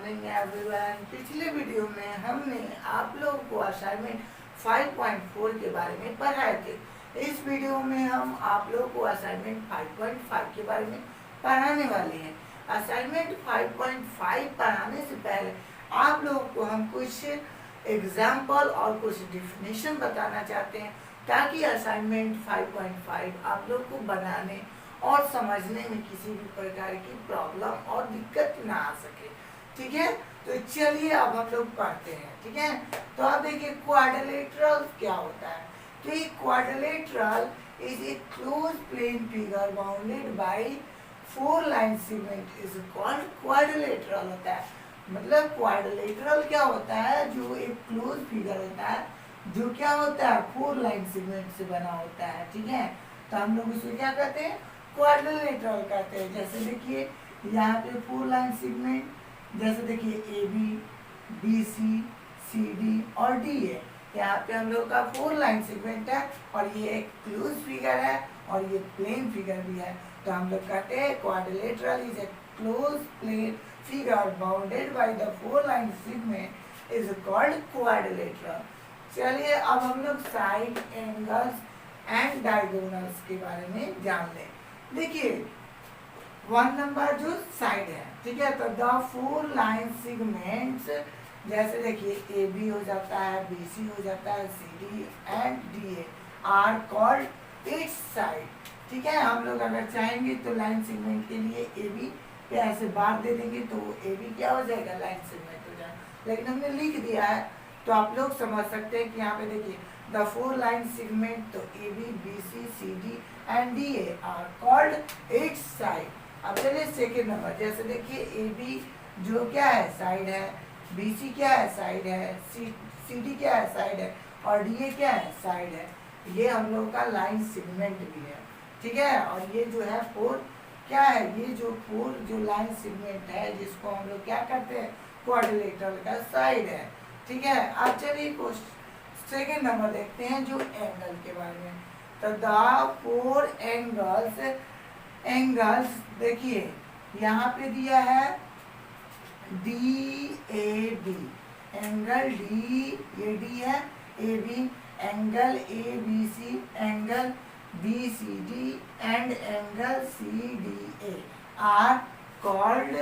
Morning everyone. पिछले video में हमने आप लोगों को असाइनमेंट 5.4 के बारे में पढ़ाए थे। इस वीडियो में हम आप लोगों को असाइनमेंट 5.5 के बारे में पढ़ाने वाले हैं। असाइनमेंट 5.5 पढ़ाने से पहले आप लोगों को हम कुछ एग्जाम्पल और कुछ डिफिनेशन बताना चाहते हैं, ताकि असाइनमेंट 5.5 आप लोग को बनाने और समझने में किसी भी प्रकार की प्रॉब्लम और दिक्कत ना आ सके। ठीक है, तो चलिए अब हम लोग पढ़ते हैं। ठीक है, तो आप देखिए क्वाड्रिलेटरल क्या होता है। तो ये quadrilateral is a close plane figure bounded by 4 line segment is called quadrilateral होता है। मतलब क्वाड्रिलेटरल क्या होता है, जो एक क्लोज फिगर होता है, जो क्या होता है 4 लाइन सेगमेंट से बना होता है। ठीक है, तो हम लोग उसको क्या कहते हैं, क्वाड्रिलेटरल कहते हैं। जैसे देखिए यहाँ पे 4 लाइन सेगमेंट, जैसे देखिए A B C C D और डी है। यहाँ पे हम लोग का 4 लाइन सेगमेंट है और ये एक क्लोज फिगर है और ये प्लेन फिगर भी है। तो हम लोग कहते हैं quadrilateral is a close plane figure bounded by the 4 line segment is called quadrilateral. चलिए अब हम लोग साइड एंगल्स एंड डायगोनल्स के बारे में जान लें। देखिए 1 नंबर जो साइड है, ठीक है, तो द 4 लाइन सेगमेंट्स, जैसे देखिए ए बी हो जाता है, बी सी हो जाता है, C D and D A are called its side. ठीक है, हम लोग अगर चाहेंगे तो लाइन सेगमेंट के लिए ए बी पे ऐसे बार दे देंगे तो ए बी क्या हो जाएगा, लाइन सेगमेंट हो जाएगा। लेकिन हमने लिख दिया है तो आप लोग समझ सकते हैं कि यहाँ पे देखिए द 4 लाइन सेगमेंट, तो A B C C D and D A are called its side. अब चलिए सेकेंड नंबर, जैसे देखिए ए बी जो क्या है, साइड है, बी सी क्या है, साइड है, सी डी क्या है, साइड है, और डी ए क्या है, साइड है। ये हम लोग का लाइन सेगमेंट भी है। ठीक है, और ये जो है 4 क्या है, ये जो 4 जो लाइन सेगमेंट है, जिसको हम लोग क्या करते हैं, क्वाड्रिलेटरल का साइड है। ठीक है, अब चलिए सेकेंड नंबर देखते हैं जो एंगल के बारे में। तो द 4 एंगल्स देखिए यहाँ पे दिया है D A D, angle D, ये डी है, A B, angle A B C, angle B C D and angle C D A are called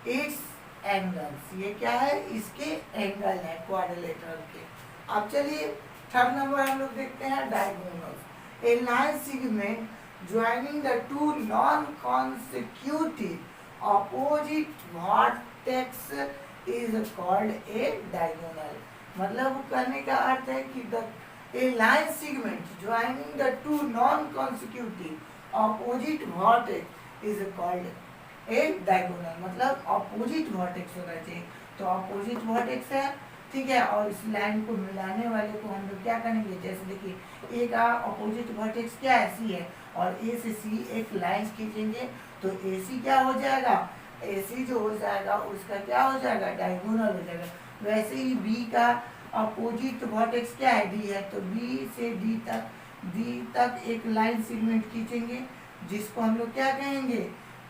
its angles. ये क्या है, इसके एंगल है क्वाड्रिलेटरल के। अब चलिए थर्ड नंबर हम लोग देखते हैं diagonals. A line segment joining the 2 non-consecutive opposite vertex is called a diagonal। मतलब कहने का अर्थ है कि a line segment joining the 2 non-consecutive opposite vertex is called a diagonal। मतलब opposite vertex होना चाहिए, तो opposite vertex है, ठीक है, और इस लाइन को मिलाने वाले को हम लोग क्या करेंगे, जैसे देखिए ए का अपोजिट वर्टेक्स क्या है, सी है, और ए से सी एक लाइन खींचेंगे तो ए सी क्या हो जाएगा, ए सी जो हो जाएगा उसका क्या हो जाएगा, डायगोनल हो जाएगा। वैसे ही बी का अपोजिट वर्टेक्स क्या है, डी है, तो बी से डी तक एक लाइन सेगमेंट खींचेंगे, जिसको हम लोग क्या कहेंगे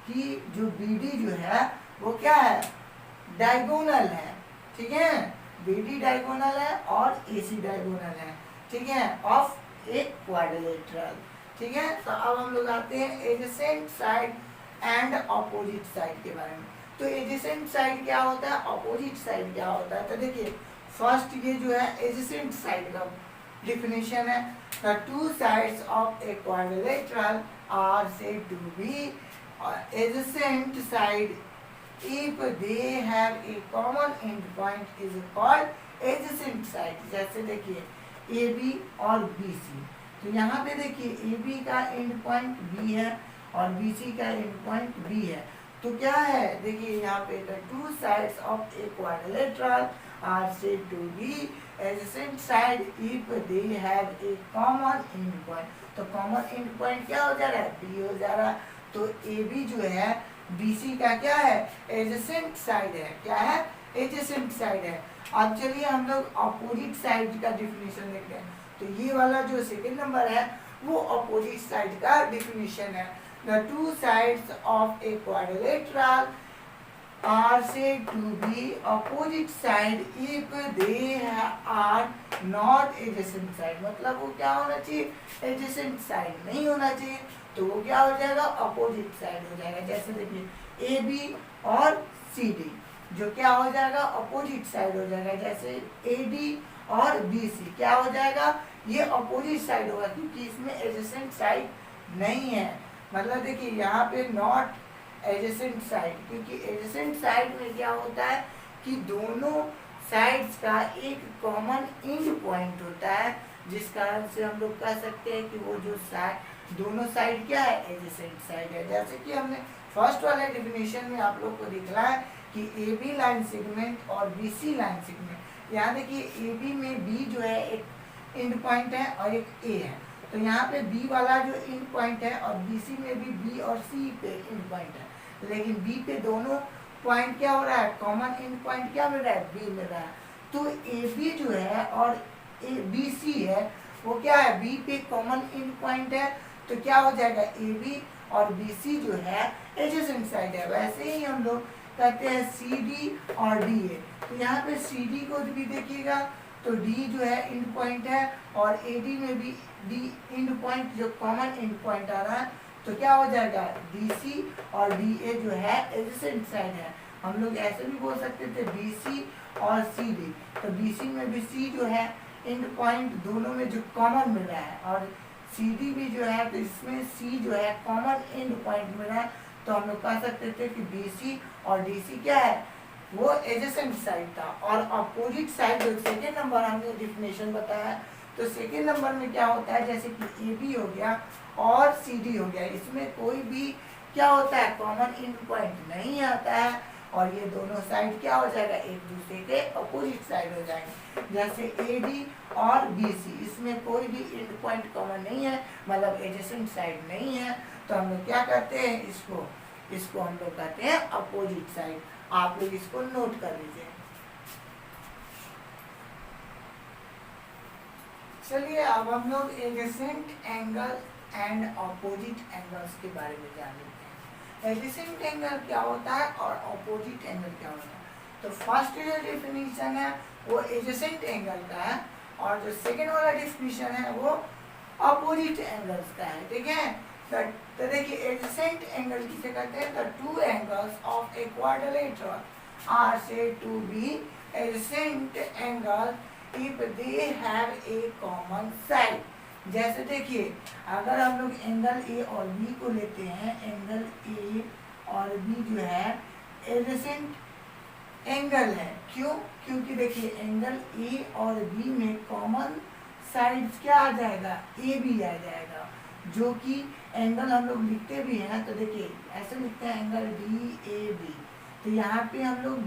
कि जो बी डी जो है वो क्या है, डायगोनल है। ठीक है, BD डायगोनल है और AC डायगोनल है। ठीक है, ऑफ ए क्वाड्रिलेटरल। ठीक है, तो अब हम लोग आते हैं adjacent side and opposite side के बारे में। तो एडजेसेंट साइड क्या होता है, ऑपोजिट साइड क्या होता है। तो देखिए फर्स्ट ये जो है एडजेसेंट साइड का डिफिनेशन है, the 2 sides of a quadrilateral are said to be adjacent side if they have a common end point is called adjacent side। जैसे देखिए ए बी और बी सी, तो यहाँ पे देखिए ए बी का एंड पॉइंट बी है और बी सी का एंड पॉइंट बी है। तो क्या है, देखिए यहाँ पे the 2 sides of a quadrilateral are said to be adjacent side if they have a common end point। तो common end point क्या हो जा रहा है, बी हो जा रहा है। तो ए बी जो है BC का क्या है, एडजेसेंट साइड है। क्या है, एडजेसेंट साइड है। अब चलिए हम लोग अपोजिट साइड का डिफिनेशन देखते हैं। तो ये वाला जो सेकंड नंबर है वो अपोजिट साइड का डिफिनेशन है। The 2 sides of a quadrilateral R से to be opposite side if they are not adjacent side, मतलब वो क्या होना चाहिए, adjacent side नहीं होना चाहिए, तो वो क्या हो जाएगा, opposite side हो जाएगा। जैसे देखिए AB और CD जो क्या हो जाएगा, opposite side हो जाएगा। जैसे AD और BC क्या हो जाएगा, ये opposite side होगा क्योंकि इसमें adjacent side नहीं है। मतलब देखिए यहाँ पे नॉट एडजेसेंट साइड, क्योंकि एडजेसेंट साइड में क्या होता है कि दोनों साइड्स का एक कॉमन एंड पॉइंट होता है, जिस कारण से हम लोग कह सकते हैं कि वो जो साइड दोनों साइड क्या है, एडजेसेंट साइड है। जैसे कि हमने फर्स्ट वाले डेफिनेशन में आप लोग को दिखला है कि ए बी लाइन सेगमेंट और बी सी लाइन सेगमेंट, यहाँ देखिए ए बी में बी जो है एक एंड पॉइंट है और एक ए है, तो यहाँ पे बी वाला जो एंड पॉइंट है और बीसी में भी बी और सी पे एंड पॉइंट है, लेकिन बी पे दोनों पॉइंट क्या हो रहा है, कॉमन एंड पॉइंट क्या मिल रहा है, बी मिल रहा है। तो ए बी जो है और बी सी है वो क्या है, बी पे कॉमन एंड पॉइंट है, तो क्या हो जाएगा, ए बी और बी सी जो है एडजेसेंट साइड है। वैसे ही हम लोग कहते हैं सी डी और डी ए, तो यहाँ पे सी डी को भी देखिएगा तो डी जो है एंड पॉइंट है और ए डी में भी डी एंड पॉइंट जो कॉमन एंड पॉइंट आ रहा है, तो क्या हो जाएगा, डी सी और डी ए जो है एडजेसेंट साइड है। हम लोग ऐसे भी बोल सकते थे बी सी और सी डी, तो बी सी में भी सी जो है एंड पॉइंट दोनों में जो कॉमन मिल रहा है और सी डी भी जो है तो इसमें सी जो है कॉमन एंड पॉइंट मिल रहा है, तो हम लोग कह सकते थे कि बी सी और डी सी क्या है, वो एडजेसेंट साइड था। और अपोजिट साइड जो सेकेंड नंबर हमने डिफिनेशन बताया, तो सेकेंड नंबर में क्या होता है, जैसे कि ए बी हो गया और सी डी हो गया, इसमें कोई भी क्या होता है, कॉमन एंड पॉइंट नहीं आता है और ये दोनों साइड क्या हो जाएगा, एक दूसरे के अपोजिट साइड हो जाएंगे। जैसे ए डी और बी सी, इसमें कोई भी एंड पॉइंट कॉमन नहीं है, मतलब एडजेसेंट साइड नहीं है, तो हम लोग क्या कहते हैं, इसको हम लोग कहते हैं अपोजिट साइड। आप लोग इसको नोट कर लीजिए। चलिए अब हम लोग adjacent angle and opposite angles के बारे में जान लेते हैं। एडजेसेंट एंगल क्या होता है और ऑपोजिट एंगल क्या होता है। तो फर्स्ट जो डेफिनेशन है वो एडजेसेंट एंगल का है और जो सेकेंड वाला डेफिनेशन है वो ऑपोजिट एंगल्स का है, ठीक है। तो देखिए एडजेसेंट एंगल किसे कहते हैं, the two angles of a quadrilateral are said to be adjacent angle if they have a common side. जैसे देखिए अगर हम लोग एंगल ए और बी को लेते हैं, एंगल ए और बी जो है एडजेसेंट एंगल है, क्यों, क्योंकि देखिए एंगल ए और बी में कॉमन साइड्स क्या आ जाएगा, ए बी आ जाएगा, जो कि एंगल हम लोग लिखते भी हैं, तो देखिए ऐसे लिखते हैं एंगल डी ए बी, तो यहाँ पे हम लोग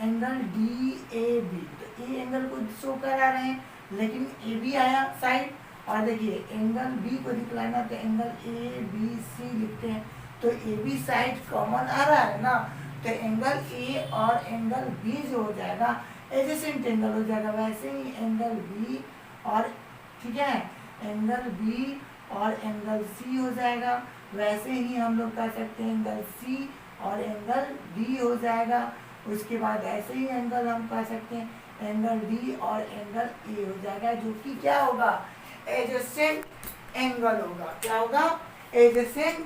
एंगल डी ए बी, तो ए एंगल को शो करा रहे हैं लेकिन ए बी आया साइड, और देखिए एंगल बी को दिखलाना तो एंगल ए बी सी लिखते हैं, तो ए बी साइड कॉमन आ रहा है ना, तो एंगल ए और एंगल बी जो हो जाएगा एडजेसेंट एंगल हो जाएगा। वैसे ही एंगल बी और, ठीक है, एंगल बी और एंगल सी हो जाएगा, वैसे ही हम लोग कह सकते हैं एंगल सी और एंगल डी हो जाएगा। उसके बाद ऐसे ही एंगल हम कह सकते हैं एंगल डी और एंगल ए हो जाएगा, जो कि क्या होगा, एडजेसेंट एंगल होगा। क्या होगा, एडजेसेंट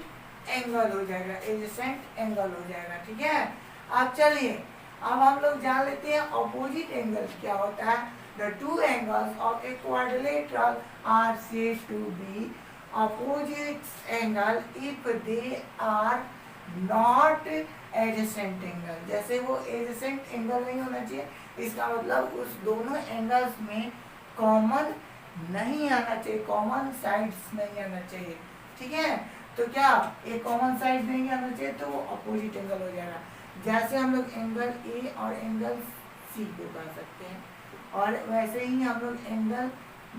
एंगल हो जाएगा, एडजेसेंट एंगल हो जाएगा, ठीक है। अब चलिए अब हम लोग जान लेते हैं ऑपोजिट एंगल क्या होता है। The two angles of a quadrilateral are said to be opposite angle if they are not adjacent angle। जैसे वो adjacent angle नहीं होना चाहिए, इसका मतलब उस दोनों एंगल्स में कॉमन नहीं आना चाहिए, कॉमन साइड्स नहीं आना चाहिए, ठीक है। तो क्या एक कॉमन साइड नहीं आना चाहिए तो वो अपोजिट एंगल हो जाएगा। जैसे हम लोग एंगल ए और एंगल सी को कह सकते हैं, और वैसे ही हम लोग एंगल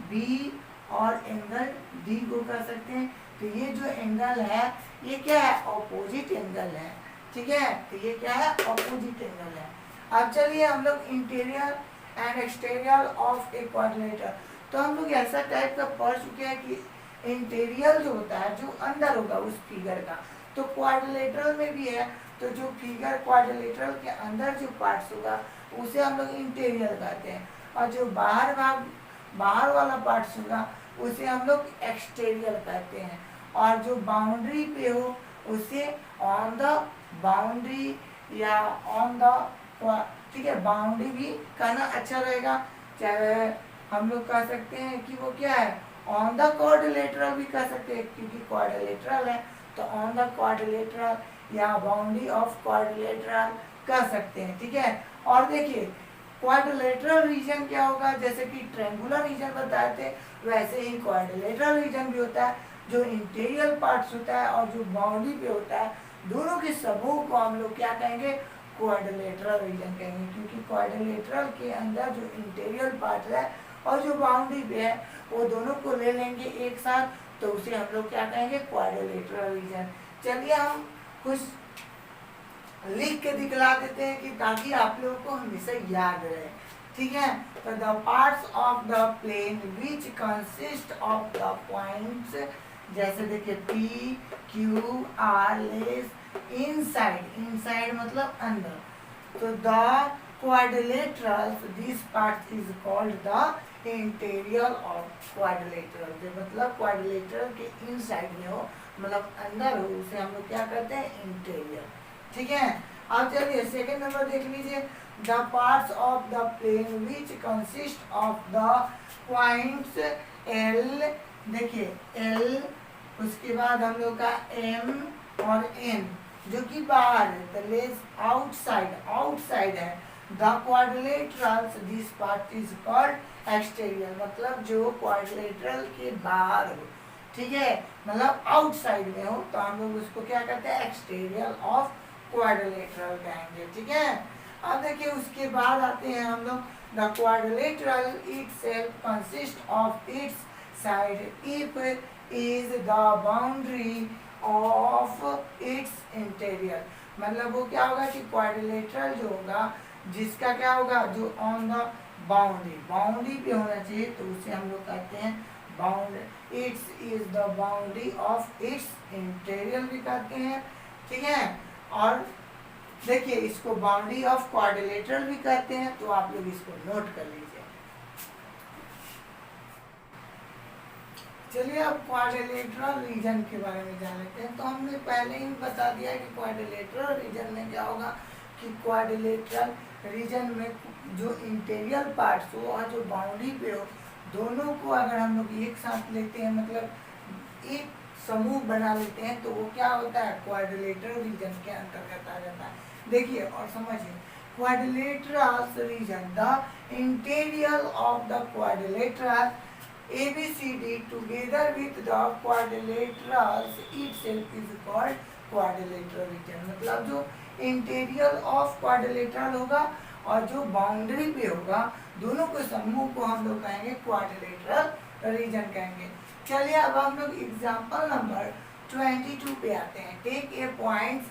बी और एंगल डी को कर सकते हैं। तो ये जो एंगल है ये क्या है, ऑपोजिट एंगल है, ठीक है। तो ये क्या है, ऑपोजिट एंगल है। अब चलिए हम लोग interior and exterior of a quadrilateral, तो हम लोग ऐसा टाइप का पढ़ चुके हैं कि इंटीरियर जो होता है, जो अंदर होगा उस फिगर का, तो क्वाड्रिलेटरल में भी है, तो जो फिगर क्वाड्रिलेटरल के अंदर जो पार्ट्स होगा उसे हम लोग इंटीरियर कहते हैं, और जो बाहर वाला पार्ट्स होगा उसे हम लोग एक्सटीरियर कहते हैं, और जो बाउंड्री पे हो उसे ऑन द बाउंड्री या ऑन द, ठीक है, बाउंड्री भी कहना अच्छा रहेगा, चाहे हम लोग कह सकते हैं कि वो क्या है, ऑन द क्वाड्रिलेटरल भी कह सकते हैं, क्योंकि क्वाड्रिलेटरल है तो ऑन द क्वाड्रिलेटरल या बाउंड्री ऑफ क्वाड्रिलेटरल कह सकते हैं, ठीक है। और देखिए क्वाड्रिलेटरल रीजन क्या होगा, जैसे कि ट्रायंगुलर रीजन बताए थे वैसे ही क्वाड्रिलेटरल रीजन भी होता है, जो इंटीरियर पार्ट्स होता है और जो बाउंड्री पे होता है, दोनों के समूह को हम लोग क्या कहेंगे, क्वाड्रिलेटरल रीजन कहेंगे, क्योंकि क्वाड्रिलेटरल के अंदर जो इंटीरियर पार्ट है और जो बाउंड्री पे है वो दोनों को ले लेंगे एक साथ, तो उसे हम लोग क्या कहेंगे, क्वाड्रिलेटरल रीजन। चलिए हम कुछ लिख के दिखला देते हैं कि ताकि आप लोगों को हमेशा याद रहे, ठीक है। तो the parts of the plane which consist of the points, जैसे देखिए P, Q, R lies inside मतलब अंदर, तो the quadrilaterals this part is called the interior of quadrilateral, मतलब क्वाड्रिलेटरल के इनसाइड में हो, मतलब अंदर हो, उसे हम लोग क्या कहते हैं, इंटीरियर, ठीक है। अब चलिए सेकंड नंबर देख लीजिए, the parts of the plane which consist of the points L, देखिए L, उसके बाद हम लोग का M और N जो कि बाहर है, द लेस आउटसाइड है, the quadrilaterals this part is called exterior, मतलब जो क्वाड्रिलेटरल के बाहर हो, ठीक है, मतलब आउटसाइड में हो, तो हम लोग उसको क्या कहते हैं, एक्सटीरियर ऑफ क्वाड्रिलेटरल कहेंगे, ठीक है। अब देखिए उसके बाद आते हैं हम लोग, the quadrilateral itself consist of its side if is the boundary of its interior, मतलब वो क्या होगा कि क्वाड्रिलेटरल जो होगा जिसका क्या होगा, जो ऑन द बाउंड्री पे होना चाहिए, तो उसे हम लोग कहते हैं bound, it's is the boundary of its interior भी कहते हैं, ठीक है। और देखिए इसको बाउंड्री ऑफ क्वाड्रिलेटरल भी कहते हैं, तो आप लोग इसको नोट कर लीजिए। चलिए अब क्वाड्रिलेटरल रीजन के बारे में जान लेते हैं। तो हमने पहले ही बता दिया कि क्वाड्रिलेटरल रीजन में क्या होगा, कि क्वाड्रिलेटरल रीजन में जो इंटीरियर पार्ट्स हो और जो बाउंड्री पे हो, दोनों को अगर हम लोग एक साथ लेते हैं, मतलब एक समूह बना लेते हैं, तो वो क्या होता है, क्वाड्रिलेटरल रीजन के अंतर्गत आ जाता है। देखिए और समझिए, quadrilateral region, the interior of the quadrilateral ABCD together with the quadrilaterals itself is called quadrilateral region, मतलब जो इंटीरियर ऑफ क्वाड्रिलेटरल होगा और जो बाउंड्री पे होगा, दोनों के समूह को हम लोग कहेंगे क्वाड्रिलेटरल रीजन कहेंगे। चलिए अब हम लोग एग्जांपल नंबर 22 पे आते हैं। Take a points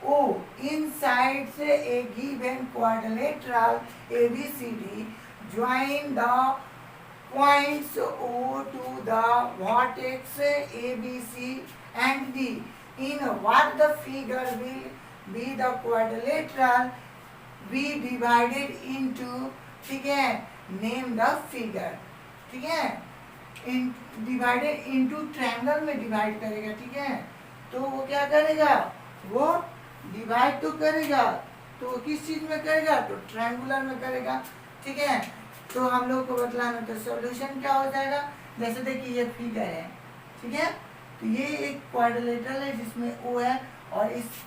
O inside से a given quadrilateral ABCD, join the points O to the vertex ABC and D in what the figure will be the quadrilateral be divided into, ठीक है, name the figure, ठीक है, divided into triangle में divide करेगा, ठीक है। तो वो क्या करेगा, वो डिवाइड तो करेगा, तो किस चीज में करेगा, तो ट्रायंगुलर में करेगा, ठीक है। तो हम लोग को बतलाना, तो सॉल्यूशन क्या हो जाएगा, जैसे देखिए ये फिगर है, ठीक है, तो ये एक क्वाड्रिलेटरल है जिसमें ओ है और इस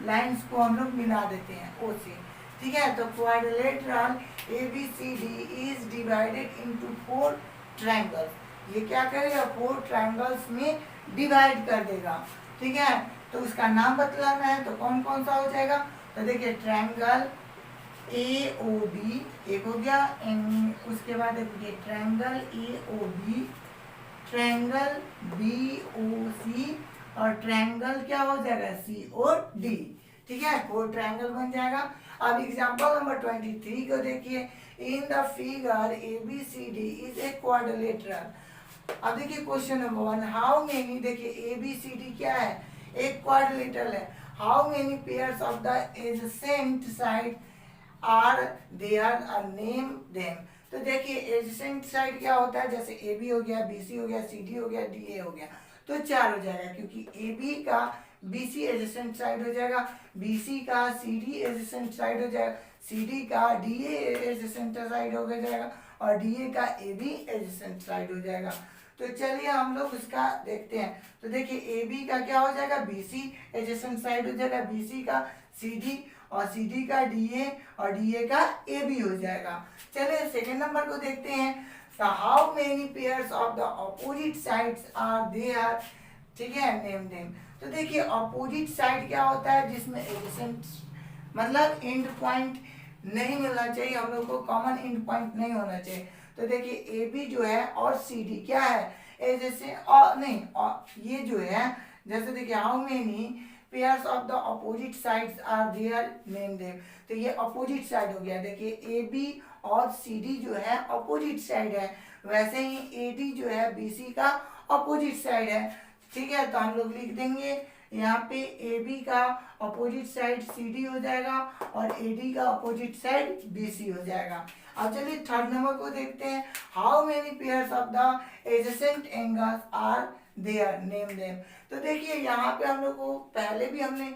लाइंस को हम लोग मिला देते हैं ओ से, ठीक है। तो quadrilateral ABCD is divided into 4 triangles, ये क्या करेगा, 4 ट्रायंगल्स में डिवाइड कर देगा, ठीक है। तो उसका नाम बतलाना है, तो कौन कौन सा हो जाएगा, तो देखिए ट्रायंगल AOB एक हो गया, उसके बाद देखिए ट्रायंगल AOB, ट्रायंगल BOC और ट्रायंगल क्या हो जाएगा, COD, ठीक है, 4 ट्रायंगल बन जाएगा। अब एग्जांपल नंबर 23 को देखिए, in the figure ABCD is a quadrilateral. अब देखिए क्वेश्चन नंबर 1, हाउ मेनी, देखिए ABCD क्या है, एक क्वाड्रिलेटरल है। How many pairs of the adjacent side are there, name them. तो देखिए एडजेसेंट साइड क्या होता है, जैसे ए बी हो गया, बी सी हो गया, सी डी हो गया, डी ए हो गया, तो 4 हो जाएगा, क्योंकि ए बी का बी सी एडजेसेंट साइड हो जाएगा, बी सी का सी डी एडजेसेंट साइड हो जाएगा, सी डी का डी ए एडजेसेंट साइड हो जाएगा, और डी ए का ए बी एडजेसेंट साइड हो जाएगा। तो चलिए हम लोग उसका देखते हैं। तो देखिए ए बी का क्या हो जाएगा, बी सी एडजेसेंट साइड हो जाएगा, बी सी का सी डी, और सी डी का डी ए, और डी ए का ए बी हो जाएगा। चलिए सेकेंड नंबर को देखते हैं। So how many pairs of the opposite sides are there? ठीक है, नेम देम। तो देखिए अपोजिट साइड क्या होता है, जिसमें एडजेसेंट मतलब एंड पॉइंट नहीं मिलना चाहिए, हम लोग को कॉमन एंड पॉइंट नहीं होना चाहिए। तो देखिए ए बी जो है और सी डी क्या है, जैसे और नहीं, और ये जो है जैसे देखिए how many pairs of the opposite sides are there, name them. तो ये अपोजिट साइड हो गया। देखिए ए बी और सी डी जो है अपोजिट साइड है, वैसे ही ए डी जो है बी सी का अपोजिट साइड है। ठीक है, तो हम लोग लिख देंगे यहाँ पे ए बी का अपोजिट साइड सी डी हो जाएगा, और ए डी का अपोजिट साइड बी सी हो जाएगा। अब चलिए थर्ड नंबर को देखते हैं। How many pairs of the adjacent angles are there, name them. तो देखिए यहाँ पे हम लोग को पहले भी हमने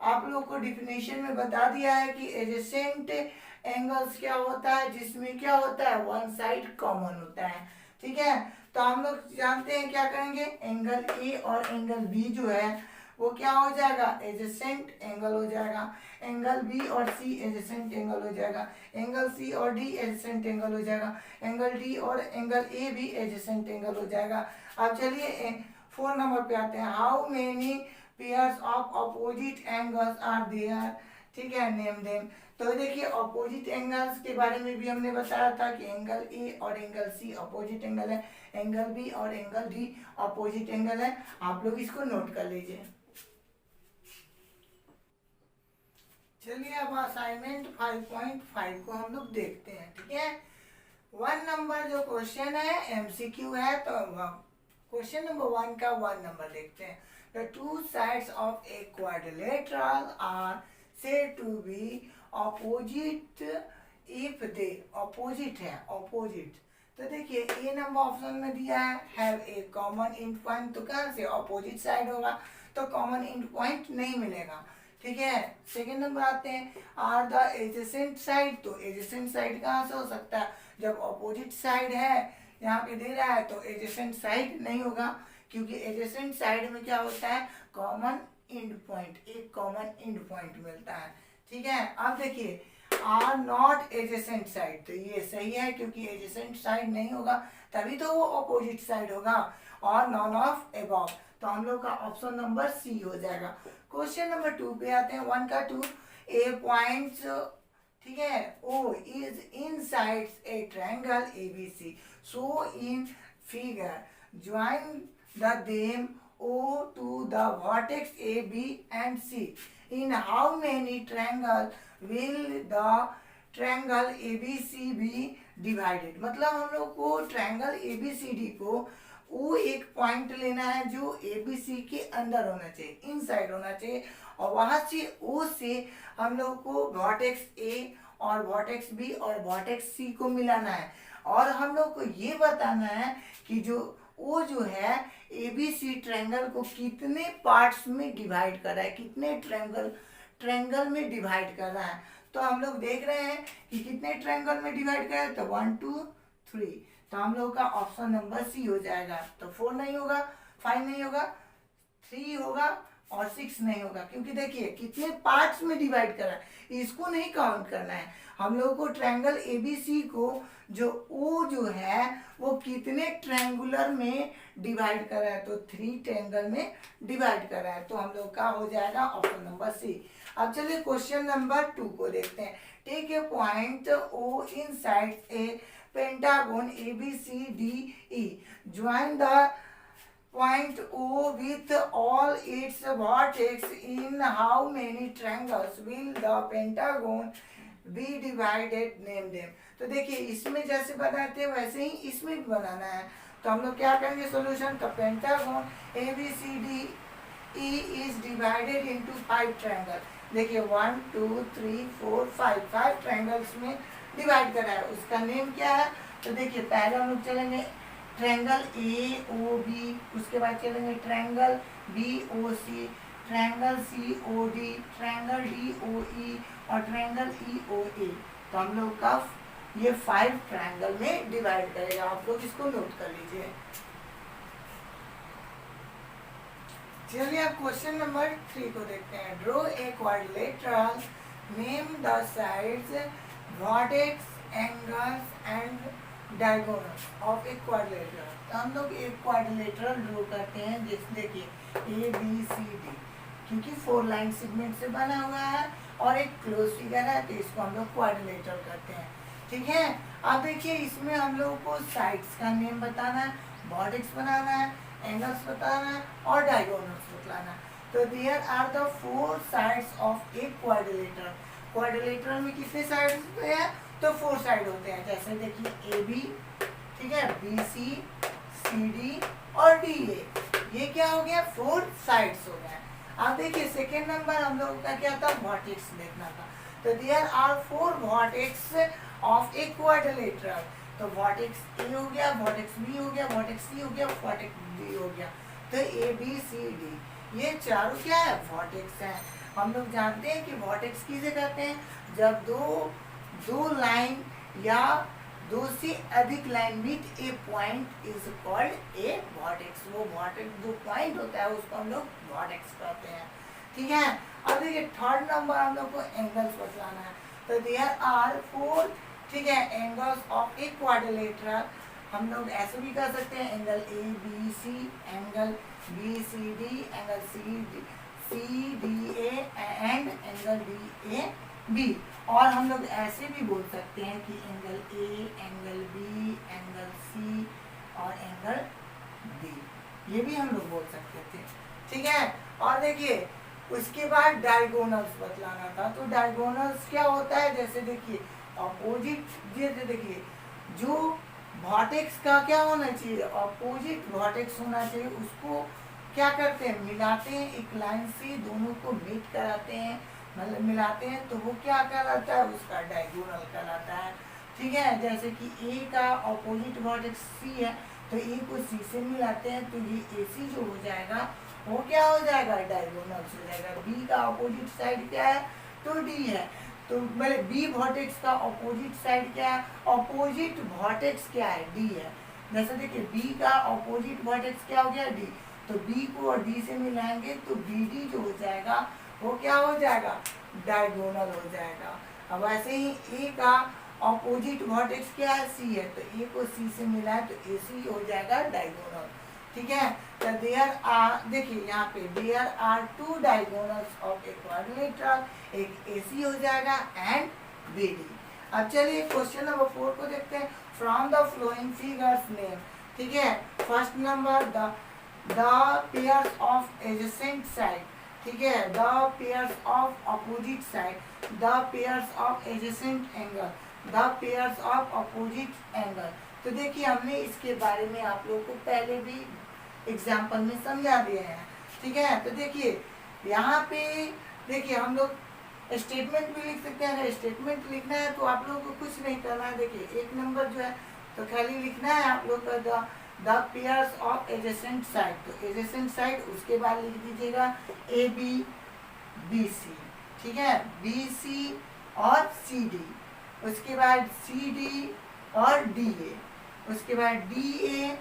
आप लोग को डिफिनेशन में बता दिया है कि एडजेसेंट एंगल्स क्या होता है, जिसमें क्या होता है, वन साइड कॉमन होता है। ठीक है, तो हम लोग जानते हैं क्या करेंगे, एंगल ए और एंगल बी जो है वो क्या हो जाएगा, एडजेसेंट एंगल हो जाएगा। एंगल बी और सी एडजेसेंट एंगल हो जाएगा, एंगल सी और डी एडजेसेंट एंगल हो जाएगा, एंगल डी और एंगल ए भी एडजेसेंट एंगल हो जाएगा। अब चलिए 4 नंबर पे आते हैं। How many pairs of opposite angles are there, ठीक है, नेम देम। तो देखिए अपोजिट एंगल्स के बारे में भी हमने बताया था कि एंगल ए और एंगल सी अपोजिट एंगल है, एंगल बी और एंगल डी अपोजिट एंगल है। आप लोग इसको नोट कर लीजिए। चलिए अब असाइनमेंट 5.5 को हम लोग देखते हैं। ठीक है, 1 नंबर जो क्वेश्चन है एमसीक्यू है, तो क्वेश्चन नंबर 1 का 1 नंबर देखते हैं। The two sides of a quadrilateral are said to be opposite if they opposite है, opposite। तो देखिए ए नंबर ऑप्शन में दिया है have a common and point, तो कहाँ से ऑपोजिट साइड होगा, तो कॉमन एंड पॉइंट नहीं मिलेगा। ठीक है, सेकेंड नंबर आते हैं आर द एडजेसेंट साइड। तो एडजेसेंट साइड कहाँ से हो सकता है, जब ऑपोजिट साइड है यहाँ पे दे रहा है तो एडजेसेंट साइड नहीं होगा, क्योंकि एडजेसेंट साइड में क्या होता है, कॉमन एंड पॉइंट, एक कॉमन एंड पॉइंट मिलता है। ठीक है, अब देखिए आर नॉट एडजेसेंट साइड, तो ये सही है क्योंकि एडजेसेंट साइड नहीं होगा तभी तो वो अपोजिट साइड होगा, और नॉन ऑफ अबव, तो हम लोग का ऑप्शन नंबर सी हो जाएगा। क्वेश्चन नंबर 2 पे आते हैं। 1 का 2 ए पॉइंट, ठीक है, O is inside a triangle ABC, so in figure join the them O to the vertex A, B and C. In how many triangles will the triangle ABC be divided? मतलब हम लोग को triangle ABCD को वो एक point लेना है जो ABC के अंदर होना चाहिए, इनसाइड होना चाहिए, और वहां से O से हम लोग को वर्टेक्स A और वर्टेक्स B और वर्टेक्स C को मिलाना है, और हम लोग को ये बताना है कि जो वो जो है एबीसी ट्रायंगल को कितने पार्ट्स में डिवाइड कर रहा है, कितने ट्रायंगल में डिवाइड कर रहा है। तो हम लोग देख रहे हैं कि कितने ट्रायंगल में डिवाइड कर रहा है, तो 1 2 3, तो हम लोग का ऑप्शन नंबर सी हो जाएगा। तो 4 नहीं होगा, 5 नहीं होगा, 3 होगा और 6 नहीं होगा, क्योंकि देखिए कितने पार्ट्स में डिवाइड कर रहा है, इसको नहीं काउंट करना है। हम लोग को ट्रायंगल एबीसी को जो ओ जो है वो कितने ट्रायंगुलर में डिवाइड कर रहा है, तो 3 ट्रायंगल में डिवाइड कर रहा है, तो हम लोग का हो जाएगा ऑप्शन नंबर सी। अब चलिए क्वेश्चन नंबर 2 को देखते हैं। Take a point O in side a pentagon ABCDE, join the point O with all its vertex, in how many triangles will the pentagon be divided, name them। तो देखिए इसमें जैसे बनाते हैं वैसे ही इसमें भी बनाना है, तो हम लोग क्या करेंगे सोल्यूशन, तो pentagon ABCD E is divided into 5 triangle. देखिए 1 2 3 4 5 ट्रायंगल्स में डिवाइड करा है, उसका नेम क्या है? तो देखिए पहले हम लोग चलेंगे ट्रायंगल ए ओ बी, उसके बाद चलेंगे triangle B O C, triangle C O D, triangle D O E और ट्रायंगल ई ओ ए। तो हम लोग का ये 5 ट्रायंगल में डिवाइड करेगा। आप लोग इसको नोट कर लीजिए। चलिए अब क्वेश्चन नंबर 3 को देखते हैं। Draw a quadrilateral, name the sides, vertex, angles and diagonals of a quadrilateral. तो हम लोग एक क्वाड्रिलेटरल ड्रॉ करते हैं, जिस देखिए ए बी सी डी, क्योंकि 4 लाइन सेगमेंट से बना हुआ है और एक क्लोज फिगर है, तो इसको हम लोग क्वाड्रिलेटरल करते हैं। ठीक है, अब देखिए इसमें हम लोगों को साइड्स का नेम बताना है, वर्टेक्स बनाना है, एंगल्स बताना है और डायगोनल्स बताना है। तो there are the 4 sides of a quadrilateral. Quadrilateral में कितने साइड्स होते हैं? तो 4 साइड होते हैं। जैसे देखिए ए बी, ठीक है, बी सी, सी डी और डी ए, ये क्या हो गया? 4 साइड्स हो गए। अब देखिए सेकेंड नंबर हम लोगों का क्या था? वर्टेक्स देखना था। तो there are 4 vertex of a quadrilateral. तो वर्टेक्स ए हो गया, वर्टेक्स बी हो गया, वर्टेक्स सी हो गया, वर्टेक्स डी हो गया। तो ए बी सी डी ये चारों क्या है? वर्टेक्स हैं। हम लोग जानते हैं कि वर्टेक्स किसे कहते हैं? जब दो लाइन या 2 से अधिक line meet a point is called a vertex. वो वर्टेक्स जो पॉइंट होता है उसको हम लोग वर्टेक्स कहते हैं। ठीक है, अब देखिए थर्ड नंबर हम लोग को एंगल्स बताना है। तो देयर आर 4, ठीक है, एंगल्स ऑफ ए क्वाड्रिलेटरल। हम लोग ऐसे भी कर सकते हैं, angle A B C, angle B C D, angle C D A and angle D A B. और हम लोग ऐसे भी बोल सकते हैं कि angle A, angle B, angle C और एंगल डी, ये भी हम लोग बोल सकते थे। ठीक है, और देखिए उसके बाद डायगोनल्स बतलाना था। तो डायगोनल्स क्या होता है? जैसे देखिए अपोजिट, जैसे देखिए जो वर्टेक्स का क्या होना चाहिए? अपोजिट वर्टेक्स होना चाहिए। उसको क्या करते हैं? मिलाते हैं, एक लाइन से दोनों को मीट कराते हैं, मतलब मिलाते हैं, तो वो क्या कहलाता है? उसका डायगोनल कहलाता है। ठीक है, जैसे कि ए का अपोजिट वर्टेक्स सी है, तो ए को सी से मिलाते हैं, तो ये ए सी जो हो जाएगा वो क्या हो जाएगा? डायगोनल्स हो जाएगा। बी का अपोजिट साइड क्या है? तो डी है। तो मतलब बी वर्टेक्स का अपोजिट साइड क्या है? अपोजिट वर्टेक्स क्या है? डी है। जैसे देखिए बी का अपोजिट वर्टेक्स क्या हो गया? डी। तो बी को और डी से मिलाएंगे तो बी डी जो हो जाएगा वो क्या हो जाएगा? डायगोनल हो जाएगा। अब ऐसे ही ए का अपोजिट वर्टेक्स क्या है? सी है, तो ए को सी से मिलाए तो ए सी हो जाएगा डायगोनल। ठीक है, तो देयर आर, देखिए यहाँ पे there are 2 diagonals of a quadrilateral, एक एसी हो जाएगा एंड बीडी। अब चलिए क्वेश्चन नंबर 4 को देखते हैं। From the flowing figures name, ठीक है, first number the pairs of adjacent side, ठीक है, the pairs of opposite side, the pairs of adjacent angle, the pairs of opposite angle. तो देखिए हमने इसके बारे में आप लोगों को पहले भी एग्जाम्पल में समझा दिए हैं। ठीक है, तो देखिए यहाँ पे देखिए हम लोग स्टेटमेंट भी लिख सकते हैं। अगर स्टेटमेंट लिखना है तो आप लोगों को कुछ नहीं करना है। देखिए एक नंबर जो है तो खाली लिखना है आप लोग का the pairs of adjacent side. तो एडजेसेंट साइड उसके बाद लिख दीजिएगा ए बी बी सी, ठीक है, बी सी और सी डी, उसके बाद सी डी और डी ए, उसके बाद डी ए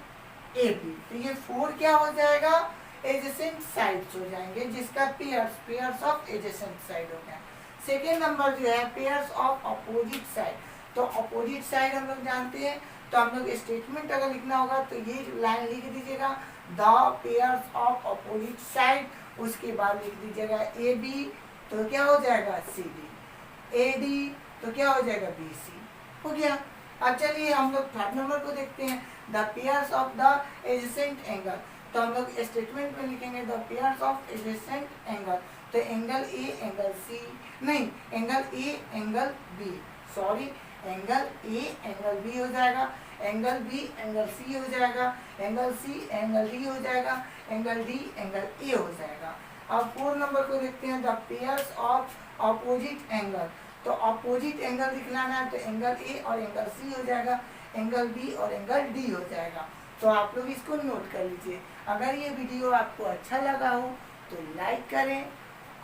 ए बी। तो ये 4 क्या हो जाएगा? एडजेसेंट साइड्स हो जाएंगे, जिसका पेयर्स ऑफ एडजेसेंट साइड हो गया। सेकेंड नंबर जो है पेयर्स ऑफ अपोजिट साइड। तो अपोजिट साइड हम लोग जानते हैं, तो हम लोग स्टेटमेंट अगर लिखना होगा तो ये लाइन लिख दीजिएगा the pairs of opposite side, उसके बाद लिख दीजिएगा ए बी, तो क्या हो जाएगा? सी डी, ए डी तो क्या हो जाएगा? बी सी हो गया। अब चलिए हम लोग थर्ड नंबर को देखते हैं, the pairs of the adjacent angle. तो हम लोग स्टेटमेंट में लिखेंगे the pairs of adjacent angle. तो एंगल ए एंगल सी, नहीं, angle A angle B, sorry, angle A angle B हो जाएगा, एंगल बी एंगल सी हो जाएगा, एंगल सी एंगल डी हो जाएगा, एंगल डी एंगल ए हो जाएगा। अब 4 नंबर को देखते हैं, the pairs of opposite angle. तो ऑपोजिट एंगल दिखलाना है तो एंगल ए और एंगल सी हो जाएगा, एंगल बी और एंगल डी हो जाएगा। तो आप लोग इसको नोट कर लीजिए। अगर ये वीडियो आपको अच्छा लगा हो तो लाइक करें,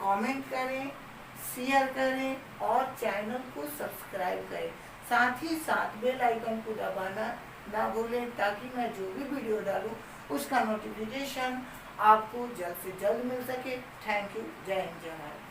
कमेंट करें, शेयर करें और चैनल को सब्सक्राइब करें। साथ ही साथ बेल आइकन को दबाना ना भूलें ताकि मैं जो भी वीडियो डालूं उसका नोटिफिकेशन आपको जल्द से जल्द मिल सके। Thank you. जय हिंद, जय भारत।